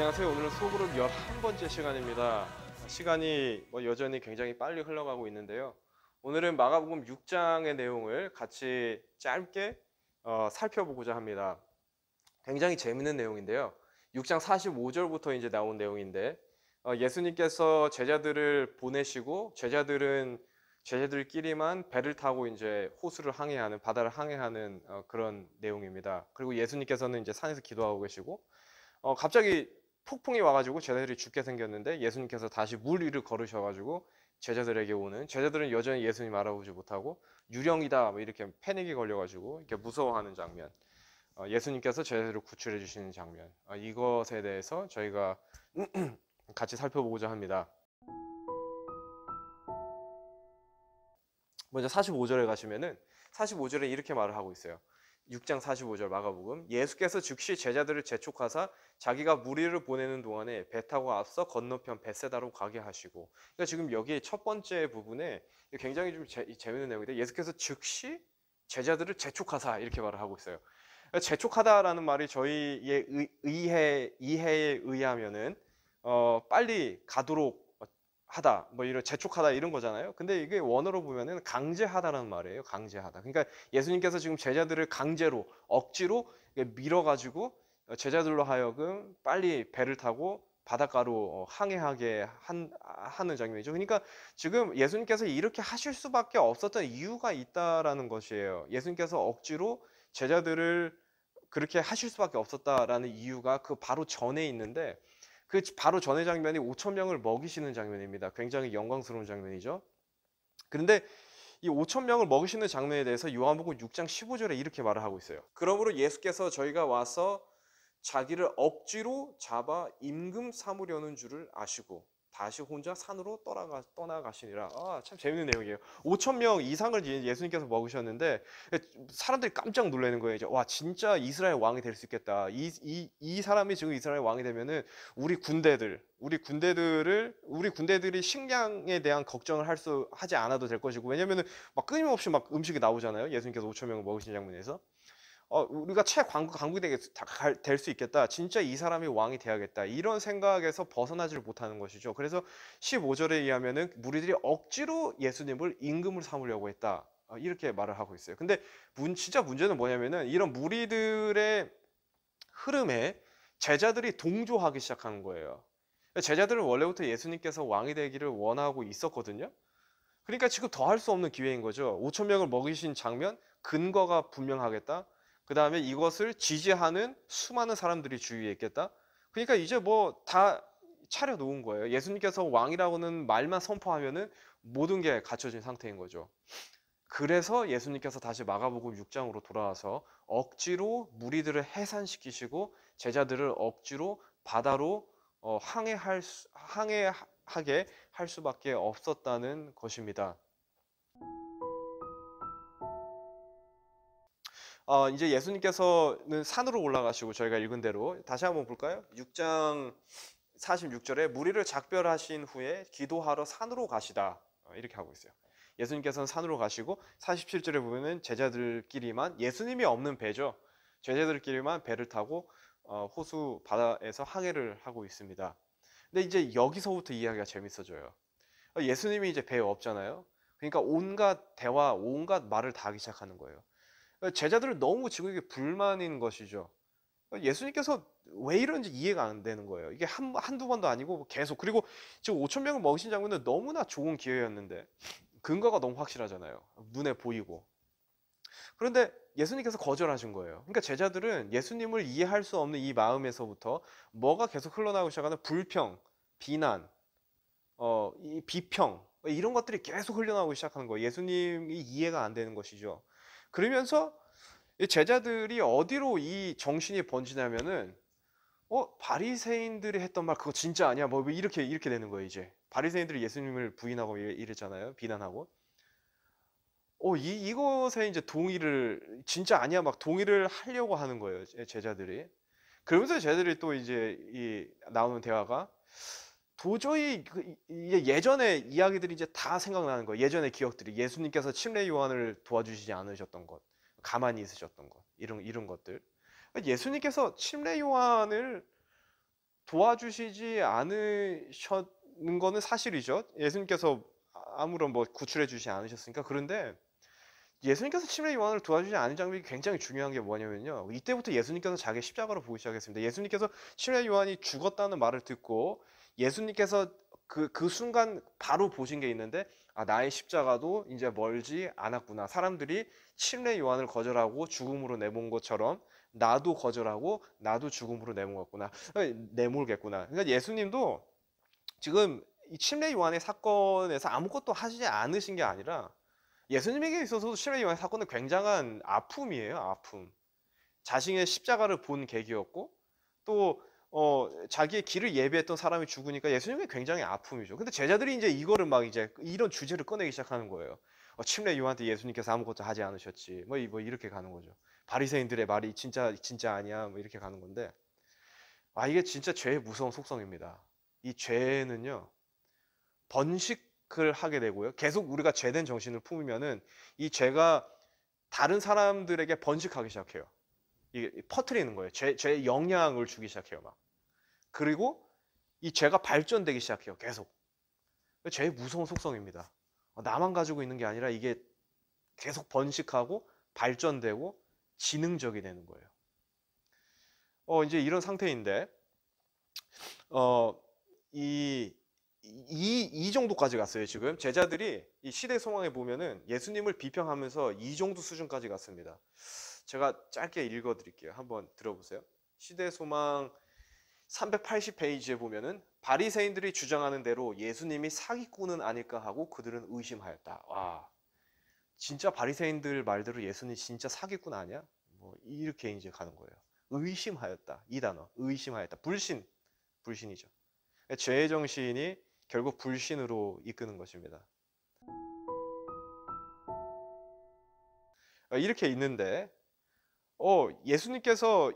안녕하세요. 오늘은 소그룹 11번째 시간입니다. 시간이 여전히 굉장히 빨리 흘러가고 있는데요. 오늘은 마가복음 6장의 내용을 같이 짧게 살펴보고자 합니다. 굉장히 재밌는 내용인데요. 6장 45절부터 이제 나온 내용인데 예수님께서 제자들을 보내시고 제자들끼리만 배를 타고 이제 호수를 항해하는 바다를 항해하는 그런 내용입니다. 그리고 예수님께서는 이제 산에서 기도하고 계시고 갑자기 폭풍이 와가지고 제자들이 죽게 생겼는데 예수님께서 다시 물 위를 걸으셔가지고 제자들에게 오는, 제자들은 여전히 예수님 알아보지 못하고 유령이다 뭐 이렇게 패닉이 걸려가지고 이렇게 무서워하는 장면, 예수님께서 제자들을 구출해 주시는 장면, 이것에 대해서 저희가 같이 살펴보고자 합니다. 먼저 45절에 가시면은 45절에 이렇게 말을 하고 있어요. 6장 45절 마가복음. 예수께서 즉시 제자들을 재촉하사 자기가 무리를 보내는 동안에 배 타고 앞서 건너편 벳세다로 가게 하시고. 그러니까 지금 여기 첫 번째 부분에 굉장히 좀 재밌는 내용인데, 예수께서 즉시 제자들을 재촉하사 이렇게 말을 하고 있어요. 그러니까 재촉하다라는 말이 저희의 이해에 의하면은 빨리 가도록 하다, 뭐 이런 재촉하다 이런 거잖아요. 근데 이게 원어로 보면은 강제하다라는 말이에요. 강제하다. 그러니까 예수님께서 지금 제자들을 강제로 억지로 밀어가지고 제자들로 하여금 빨리 배를 타고 바닷가로 항해하게 하는 장면이죠. 그러니까 지금 예수님께서 이렇게 하실 수밖에 없었던 이유가 있다라는 것이에요. 예수님께서 억지로 제자들을 그렇게 하실 수밖에 없었다라는 이유가 그 바로 전에 있는데, 그 바로 전의 장면이 5천 명을 먹이시는 장면입니다. 굉장히 영광스러운 장면이죠. 그런데 이 5천 명을 먹이시는 장면에 대해서 요한복음 6장 15절에 이렇게 말을 하고 있어요. 그러므로 예수께서 저희가 와서 자기를 억지로 잡아 임금 삼으려는 줄을 아시고 다시 혼자 산으로 떠나가시니라. 참 재밌는 내용이에요. 5천 명 이상을 예수님께서 먹으셨는데 사람들이 깜짝 놀라는 거예요. 이제 와, 진짜 이스라엘 왕이 될 수 있겠다. 이 사람이 지금 이스라엘 왕이 되면은 우리 군대들이 식량에 대한 걱정을 하지 않아도 될 것이고, 왜냐면은 막 끊임없이 막 음식이 나오잖아요. 예수님께서 5천 명을 먹으신 장면에서. 우리가 강국이 될 수 있겠다. 진짜 이 사람이 왕이 돼야겠다. 이런 생각에서 벗어나지를 못하는 것이죠. 그래서 15절에 의하면은 무리들이 억지로 예수님을 임금을 삼으려고 했다. 이렇게 말을 하고 있어요. 근데 진짜 문제는 뭐냐면은 이런 무리들의 흐름에 제자들이 동조하기 시작하는 거예요. 제자들은 원래부터 예수님께서 왕이 되기를 원하고 있었거든요. 그러니까 지금 더 할 수 없는 기회인 거죠. 5천 명을 먹이신 장면, 근거가 분명하겠다. 그 다음에 이것을 지지하는 수많은 사람들이 주위에 있겠다. 그러니까 이제 뭐 다 차려놓은 거예요. 예수님께서 왕이라고는 말만 선포하면은 모든 게 갖춰진 상태인 거죠. 그래서 예수님께서 다시 마가복음 6장으로 돌아와서 억지로 무리들을 해산시키시고 제자들을 억지로 바다로 항해하게 할 수밖에 없었다는 것입니다. 이제 예수님께서는 산으로 올라가시고, 저희가 읽은 대로 다시 한번 볼까요? 6장 46절에 무리를 작별하신 후에 기도하러 산으로 가시다, 이렇게 하고 있어요. 예수님께서는 산으로 가시고, 47절에 보면은 제자들끼리만, 예수님이 없는 배죠. 제자들끼리만 배를 타고 호수 바다에서 항해를 하고 있습니다. 근데 이제 여기서부터 이야기가 재밌어져요. 예수님이 이제 배에 없잖아요. 그러니까 온갖 대화, 온갖 말을 다 하기 시작하는 거예요. 제자들은 너무 지금 이게 불만인 것이죠. 예수님께서 왜 이런지 이해가 안 되는 거예요. 이게 한두 번도 아니고 계속. 그리고 지금 5천 명을 먹이신 장면은 너무나 좋은 기회였는데 근거가 너무 확실하잖아요. 눈에 보이고. 그런데 예수님께서 거절하신 거예요. 그러니까 제자들은 예수님을 이해할 수 없는 이 마음에서부터 뭐가 계속 흘러나오기 시작하는 불평, 비난, 이 비평, 이런 것들이 계속 흘러나오기 시작하는 거예요. 예수님이 이해가 안 되는 것이죠. 그러면서 이 제자들이 어디로 이 정신이 번지냐면은 바리새인들이 했던 말 그거 진짜 아니야 뭐 이렇게 되는 거예요. 이제 바리새인들이 예수님을 부인하고 이랬잖아요. 비난하고 이것에 이제 동의를 진짜 아니야 막 동의를 하려고 하는 거예요. 제자들이. 그러면서 제자들이 또 이제 이 나오는 대화가 도저히 예전의 이야기들이 이제 다 생각나는 거예요. 예전의 기억들이, 예수님께서 침례 요한을 도와주시지 않으셨던 것, 가만히 있으셨던 것, 이런 것들. 예수님께서 침례 요한을 도와주시지 않으셨는 거는 사실이죠. 예수님께서 아무런 뭐 구출해 주시지 않으셨으니까. 그런데 예수님께서 침례 요한을 도와주지 않은 장면이 굉장히 중요한 게 뭐냐면요. 이때부터 예수님께서 자기 십자가를 보기 시작했습니다. 예수님께서 침례 요한이 죽었다는 말을 듣고 예수님께서 그 순간 바로 보신 게 있는데, 아, 나의 십자가도 이제 멀지 않았구나. 사람들이 침례 요한을 거절하고 죽음으로 내몬 것처럼 나도 거절하고 나도 죽음으로 내몰겠구나. 그러니까 예수님도 지금 이 침례 요한의 사건에서 아무것도 하시지 않으신 게 아니라 예수님에게 있어서도 침례 요한의 사건은 굉장한 아픔이에요. 아픔. 자신의 십자가를 본 계기였고, 또 자기의 길을 예비했던 사람이 죽으니까 예수님은 굉장히 아픔이죠. 근데 제자들이 이제 이거를 막 이제 이런 주제를 꺼내기 시작하는 거예요. 침례 요한한테 예수님께서 아무것도 하지 않으셨지. 뭐 이렇게 가는 거죠. 바리새인들의 말이 진짜 아니야. 뭐 이렇게 가는 건데, 이게 진짜 죄의 무서운 속성입니다. 이 죄는요, 번식을 하게 되고요. 계속 우리가 죄된 정신을 품으면은 이 죄가 다른 사람들에게 번식하기 시작해요. 이게 퍼뜨리는 거예요. 죄의 영향을 주기 시작해요. 막. 그리고 이 죄가 발전되기 시작해요. 계속. 죄의 무서운 속성입니다. 나만 가지고 있는 게 아니라 이게 계속 번식하고 발전되고 지능적이 되는 거예요. 이제 이런 상태인데, 이 정도까지 갔어요. 지금 제자들이 이 시대 소망에 보면은 예수님을 비평하면서 이 정도 수준까지 갔습니다. 제가 짧게 읽어드릴게요. 한번 들어보세요. 시대 소망 380페이지에 보면은 바리새인들이 주장하는 대로 예수님이 사기꾼은 아닐까 하고 그들은 의심하였다. 와, 진짜 바리새인들 말대로 예수님 진짜 사기꾼 아니야? 뭐 이렇게 이제 가는 거예요. 의심하였다. 이 단어, 의심하였다. 불신이죠. 죄의 정신이 결국 불신으로 이끄는 것입니다. 이렇게 있는데, 예수님께서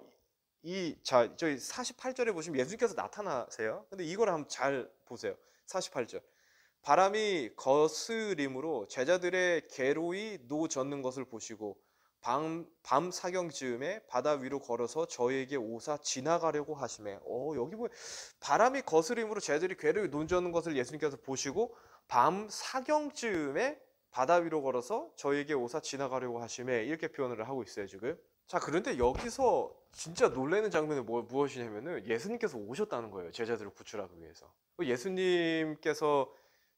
저희 48절에 보시면 예수님께서 나타나세요. 근데 이걸 한번 잘 보세요. 48절. 바람이 거스림으로 제자들의 괴로이 노젓는 것을 보시고 밤 사경 즈음에 바다 위로 걸어서 저에게 오사 지나가려고 하시매. 여기 보면 바람이 거스림으로 제자들이 괴로이 노젓는 것을 예수님께서 보시고 밤 사경 즈음에 바다 위로 걸어서 저에게 오사 지나가려고 하시매. 이렇게 표현을 하고 있어요, 지금. 자, 그런데 여기서 진짜 놀라는 장면은 무엇이냐면은 예수님께서 오셨다는 거예요. 제자들을 구출하기 위해서. 예수님께서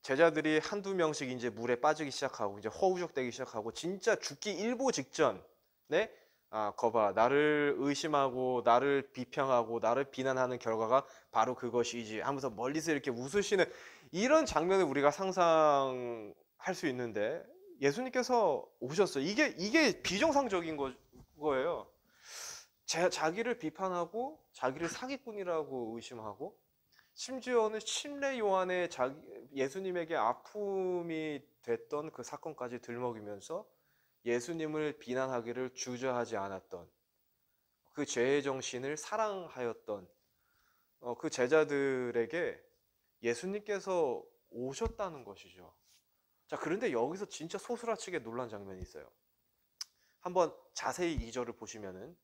제자들이 한두 명씩 이제 물에 빠지기 시작하고 이제 허우적대기 시작하고 진짜 죽기 일보 직전에, 거봐, 나를 의심하고 나를 비평하고 나를 비난하는 결과가 바로 그것이지 하면서 멀리서 이렇게 웃으시는 이런 장면을 우리가 상상할 수 있는데, 예수님께서 오셨어요. 이게 비정상적인 거예요. 자기를 비판하고 자기를 사기꾼이라고 의심하고, 심지어는 침례 요한의 예수님에게 아픔이 됐던 그 사건까지 들먹이면서 예수님을 비난하기를 주저하지 않았던, 그 죄의 정신을 사랑하였던 그 제자들에게 예수님께서 오셨다는 것이죠. 자, 그런데 여기서 진짜 소스라치게 놀란 장면이 있어요. 한번 자세히 2절을 보시면은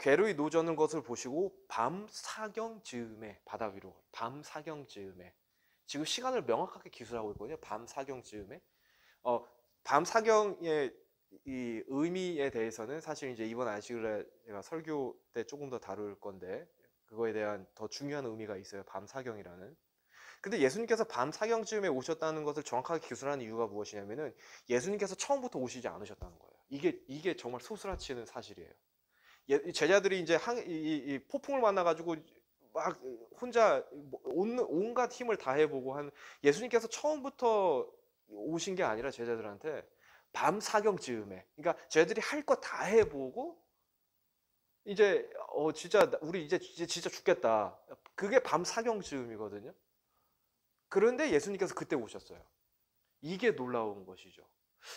괴로이 노젓는 것을 보시고 밤 사경 즈음에, 바다 위로 밤 사경 즈음에, 지금 시간을 명확하게 기술하고 있거든요. 밤 사경 즈음에. 밤 사경의 이 의미에 대해서는 사실 이제 이번 안식일에 제가 설교 때 조금 더 다룰 건데, 그거에 대한 더 중요한 의미가 있어요. 밤 사경이라는. 근데 예수님께서 밤 사경쯤에 오셨다는 것을 정확하게 기술하는 이유가 무엇이냐면은 예수님께서 처음부터 오시지 않으셨다는 거예요. 이게 정말 소스라치는 사실이에요. 제자들이 이제 이 폭풍을 만나가지고 막 혼자 온갖 힘을 다해보고 한 예수님께서 처음부터 오신 게 아니라 제자들한테 밤 사경쯤에, 그러니까 제자들이 할 거 다 해보고 이제 진짜 우리 이제 진짜 죽겠다. 그게 밤 사경쯤이거든요. 그런데 예수님께서 그때 오셨어요. 이게 놀라운 것이죠.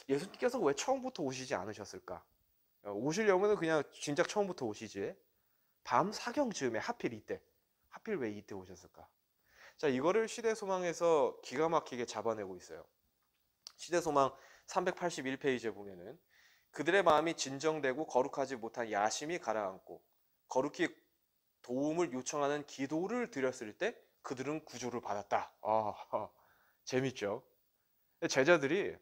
예수님께서 왜 처음부터 오시지 않으셨을까? 오시려면 그냥 진작 처음부터 오시지. 밤 사경 즈음에 하필 이때. 하필 왜 이때 오셨을까? 자, 이거를 시대소망에서 기가 막히게 잡아내고 있어요. 시대소망 381페이지에 보면은 그들의 마음이 진정되고 거룩하지 못한 야심이 가라앉고 거룩히 도움을 요청하는 기도를 드렸을 때 그들은 구조를 받았다. 재밌죠? 제자들이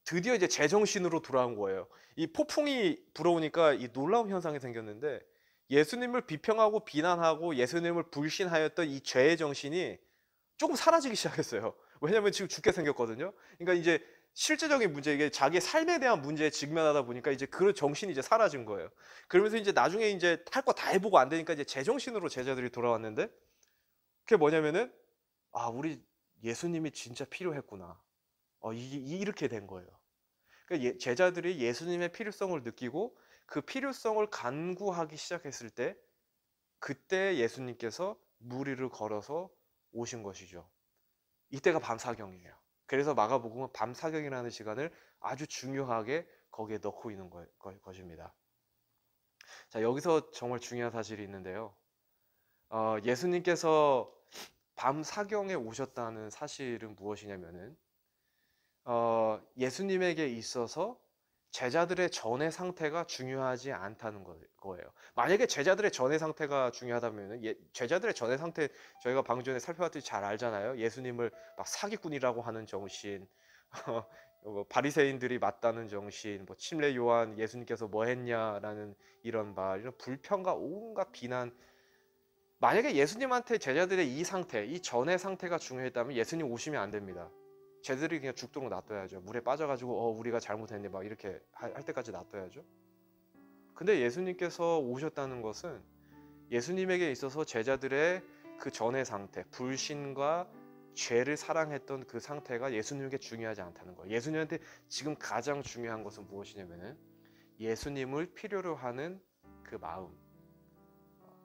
드디어 이제 제정신으로 돌아온 거예요. 이 폭풍이 불어오니까 이 놀라운 현상이 생겼는데, 예수님을 비평하고 비난하고 예수님을 불신하였던 이 죄의 정신이 조금 사라지기 시작했어요. 왜냐하면 지금 죽게 생겼거든요. 그러니까 이제 실제적인 문제, 이게 자기 삶에 대한 문제에 직면하다 보니까 이제 그 정신이 이제 사라진 거예요. 그러면서 이제 나중에 이제 할 거 다 해보고 안 되니까 이제 제정신으로 제자들이 돌아왔는데, 그게 뭐냐면은, 우리 예수님이 진짜 필요했구나. 이렇게 된 거예요. 그러니까 제자들이 예수님의 필요성을 느끼고 그 필요성을 간구하기 시작했을 때, 그때 예수님께서 무리를 걸어서 오신 것이죠. 이때가 밤사경이에요. 그래서 마가복음은 밤사경이라는 시간을 아주 중요하게 거기에 넣고 있는 것입니다. 자, 여기서 정말 중요한 사실이 있는데요. 예수님께서 밤사경에 오셨다는 사실은 무엇이냐면은, 예수님에게 있어서 제자들의 전의 상태가 중요하지 않다는 거예요. 만약에 제자들의 전의 상태가 중요하다면, 제자들의 전의 상태 저희가 방금 전에 살펴봤듯이 잘 알잖아요. 예수님을 막 사기꾼이라고 하는 정신, 바리새인들이 맞다는 정신, 침례 요한 예수님께서 뭐 했냐라는 이런 말, 이런 불평과 온갖 비난. 만약에 예수님한테 제자들의 이 상태, 이 전의 상태가 중요했다면 예수님 오시면 안 됩니다. 쟤들이 그냥 죽도록 놔둬야죠. 물에 빠져가지고 우리가 잘못했네 막 이렇게 할 때까지 놔둬야죠. 근데 예수님께서 오셨다는 것은 예수님에게 있어서 제자들의 그 전의 상태, 불신과 죄를 사랑했던 그 상태가 예수님에게 중요하지 않다는 거예요. 예수님한테 지금 가장 중요한 것은 무엇이냐면은 예수님을 필요로 하는 그 마음,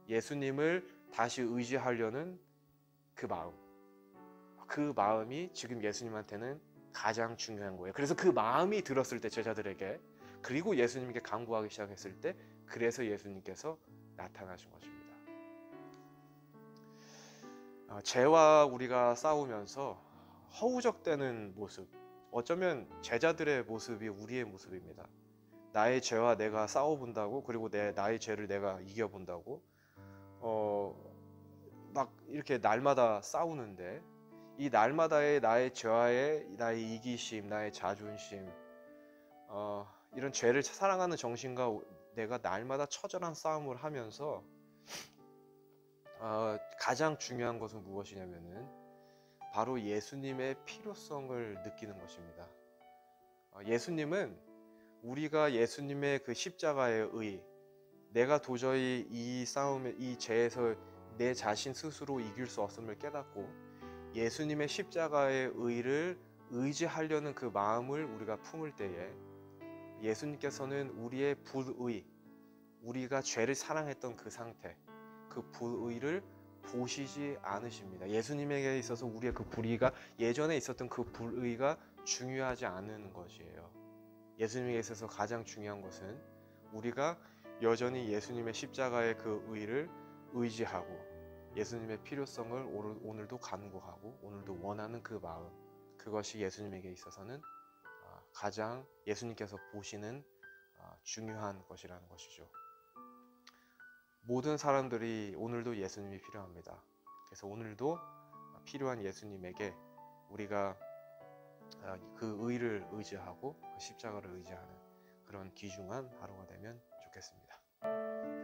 예수님을 다시 의지하려는 그 마음, 그 마음이 지금 예수님한테는 가장 중요한 거예요. 그래서 그 마음이 들었을 때 제자들에게, 그리고 예수님께 간구하기 시작했을 때, 그래서 예수님께서 나타나신 것입니다. 죄와 우리가 싸우면서 허우적대는 모습, 어쩌면 제자들의 모습이 우리의 모습입니다. 나의 죄와 내가 싸워본다고, 그리고 나의 죄를 내가 이겨본다고, 막 이렇게 날마다 싸우는데, 이 날마다의 나의 죄와의 나의 이기심, 나의 자존심, 이런 죄를 사랑하는 정신과 내가 날마다 처절한 싸움을 하면서 가장 중요한 것은 무엇이냐면은 바로 예수님의 필요성을 느끼는 것입니다. 예수님은 우리가 예수님의 그 십자가의 의, 내가 도저히 이 싸움에, 이 죄에서 내 자신 스스로 이길 수 없음을 깨닫고 예수님의 십자가의 의를 의지하려는 그 마음을 우리가 품을 때에 예수님께서는 우리의 불의, 우리가 죄를 사랑했던 그 상태, 그 불의를 보시지 않으십니다. 예수님에게 있어서 우리의 그 불의가, 예전에 있었던 그 불의가 중요하지 않은 것이에요. 예수님에게 있어서 가장 중요한 것은 우리가 여전히 예수님의 십자가의 그 의를 의지하고 예수님의 필요성을 오늘도 간구하고 오늘도 원하는 그 마음, 그것이 예수님에게 있어서는 가장 예수님께서 보시는 중요한 것이라는 것이죠. 모든 사람들이 오늘도 예수님이 필요합니다. 그래서 오늘도 필요한 예수님에게 우리가 그 의를 의지하고 그 십자가를 의지하는 그런 귀중한 하루가 되면 좋겠습니다.